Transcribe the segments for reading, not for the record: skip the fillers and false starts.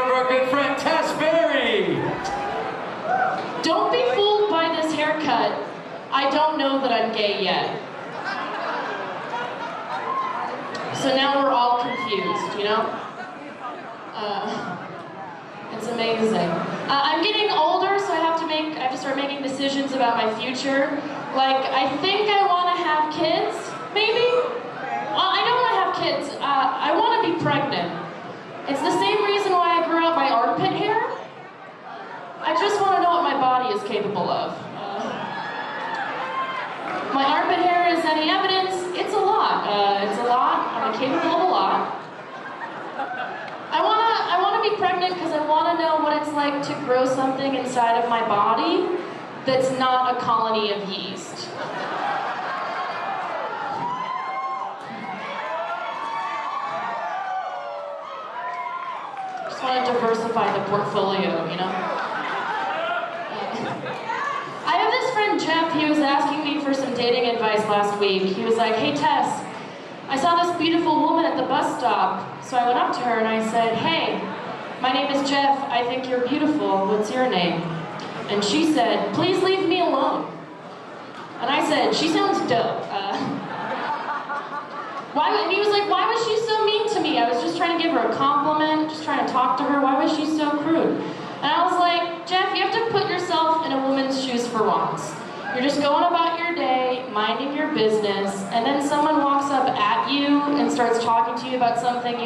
for our good friend Tess. Don't be fooled by this haircut. I don't know that I'm gay yet. So now we're all confused, you know? It's amazing. I'm getting older, so I have to start making decisions about my future. Like, I think I want to have kids, maybe? Well, I don't want to have kids. I want to be pregnant. It's the same reason why I grew out my armpit hair. I just want to know what my body is capable of. My armpit hair is any evidence. It's a lot. It's a lot. I'm capable of a lot. I want to be pregnant because I want to know what it's like to grow something inside of my body that's not a colony of yeast. Just want to diversify the portfolio, you know? I have this friend, Jeff. He was asking me for some dating advice last week. He was like, "Hey, Tess, I saw this beautiful woman at the bus stop." So I went up to her and I said, "Hey, my name is Jeff. I think you're beautiful. What's your name?" And she said, "Please leave me alone." And I said, "She sounds dope." And he was like, "Why was she so mean to me? I was just trying to give her a compliment, just trying to talk to her. Why was she so crude?" And I was like, "Jeff, you have to put yourself in a woman's shoes for once. You're just going about your day, minding your business, and then someone walks up at you and starts talking to you about something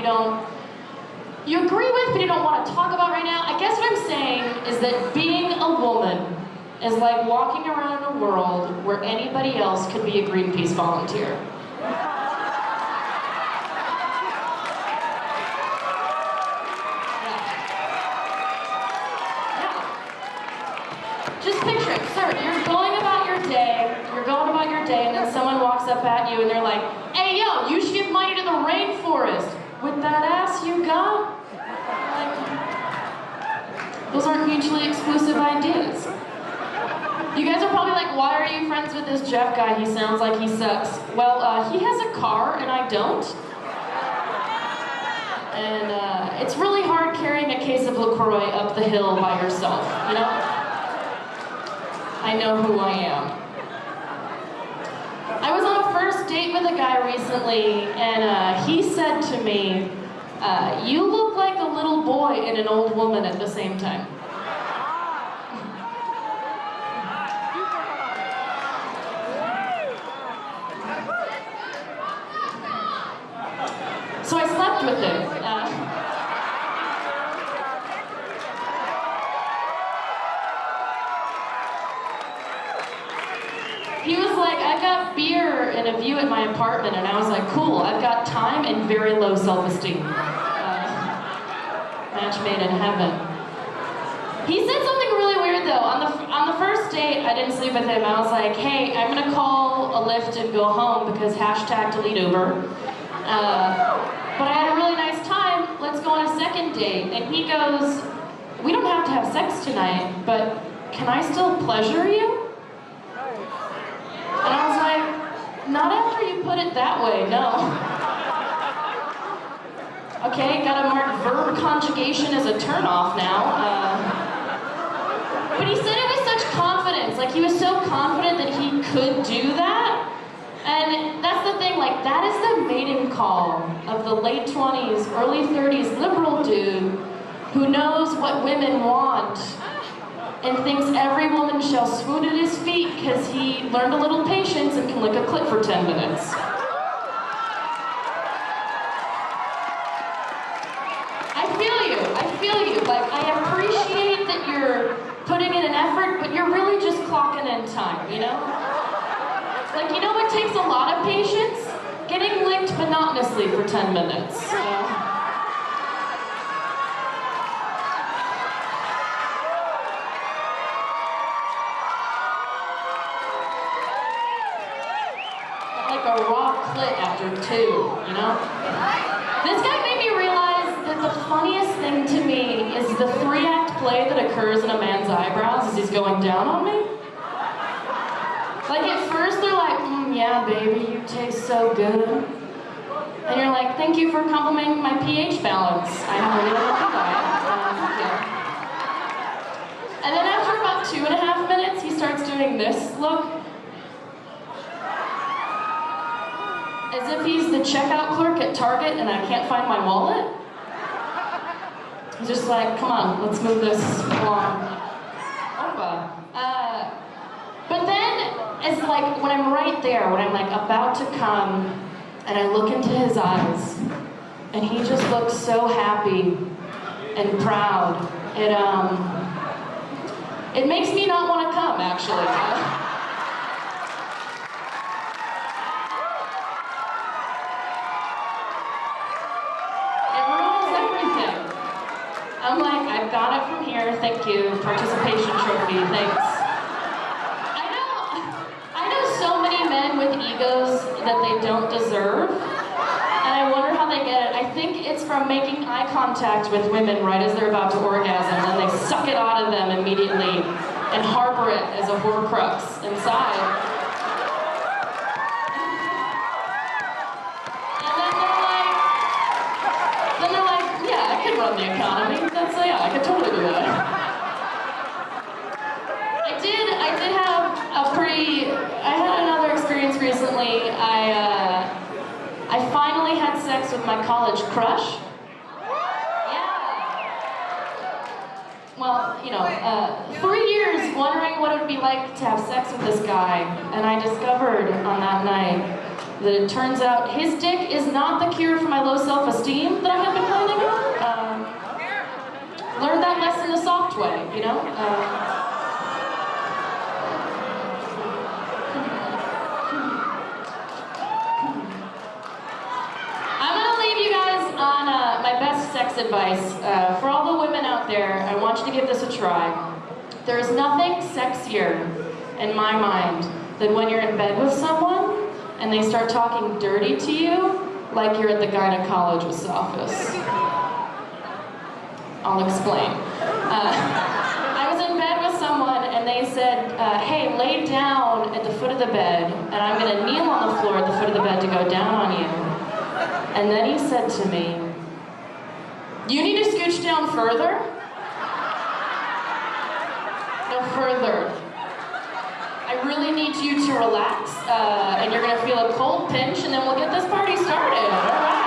you agree with, but you don't want to talk about right now." I guess what I'm saying is that being a woman is like walking around in a world where anybody else could be a Greenpeace volunteer. Just picture it, sir, you're going about your day, and then someone walks up at you and they're like, "Hey, yo, you should give money to the rainforest with that ass you got." Like, those aren't mutually exclusive ideas. You guys are probably like, "Why are you friends with this Jeff guy? He sounds like he sucks." Well, he has a car and I don't. And it's really hard carrying a case of LaCroix up the hill by yourself, you know? I know who I am. I was on a first date with a guy recently, and he said to me, "You look like a little boy and an old woman at the same time." So I slept with him. He was like, "I've got beer and a view at my apartment," and I was like, "Cool, I've got time and very low self-esteem." Match made in heaven. He said something really weird though. On the first date, I didn't sleep with him. I was like, "Hey, I'm gonna call a Lyft and go home because #delete Uber. But I had a really nice time. Let's go on a second date." And he goes, "We don't have to have sex tonight, but can I still pleasure you?" And I was like, "Not after you put it that way, no." Okay, gotta mark verb conjugation as a turnoff now. But he said it with such confidence, like he was so confident that he could do that. And that's the thing, like that is the mating call of the late 20s, early 30s liberal dude who knows what women want and thinks every woman shall swoon at his feet because he learned a little patience and can lick a clit for 10 minutes. I feel you. Like, I appreciate that you're putting in an effort, but you're really just clocking in time, you know? Like, you know what takes a lot of patience? Getting licked monotonously for 10 minutes. Like a raw clit after 2, you know? This guy made me realize that the funniest thing to me is the 3-act play that occurs in a man's eyebrows as he's going down on me. Like at first they're like, "Yeah, baby, you taste so good." And you're like, "Thank you for complimenting my pH balance. I have a really healthy diet." if he's the checkout clerk at Target and I can't find my wallet. He's just like, come on, let's move this along. But then, it's like when I'm right there, when I'm like about to come, and I look into his eyes, and he just looks so happy and proud. It makes me not want to come, actually. It ruins everything. I'm like, I've got it from here, thank you, participation trophy, thanks. I know so many men with egos that they don't deserve, and I wonder how they get it. I think it's from making eye contact with women right as they're about to orgasm, and they suck it out of them immediately and harbor it as a horcrux inside. And then they're like, yeah, I could run the economy. Yeah, I could totally do that. I did have I had another experience recently. I finally had sex with my college crush. Yeah. Well, 3 years wondering what it would be like to have sex with this guy, and I discovered on that night that it turns out his dick is not the cure for my low self-esteem that I had been planning on. Learned that lesson the soft way, I'm gonna leave you guys on my best sex advice. For all the women out there, I want you to give this a try. There is nothing sexier, in my mind, than when you're in bed with someone and they start talking dirty to you like you're at the gynecologist's office. I'll explain. I was in bed with someone and they said, hey, lay down at the foot of the bed and I'm gonna kneel on the floor at the foot of the bed to go down on you. And then he said to me, you need to scooch down further? No further. I really need you to relax and you're gonna feel a cold pinch and then we'll get this party started, all right?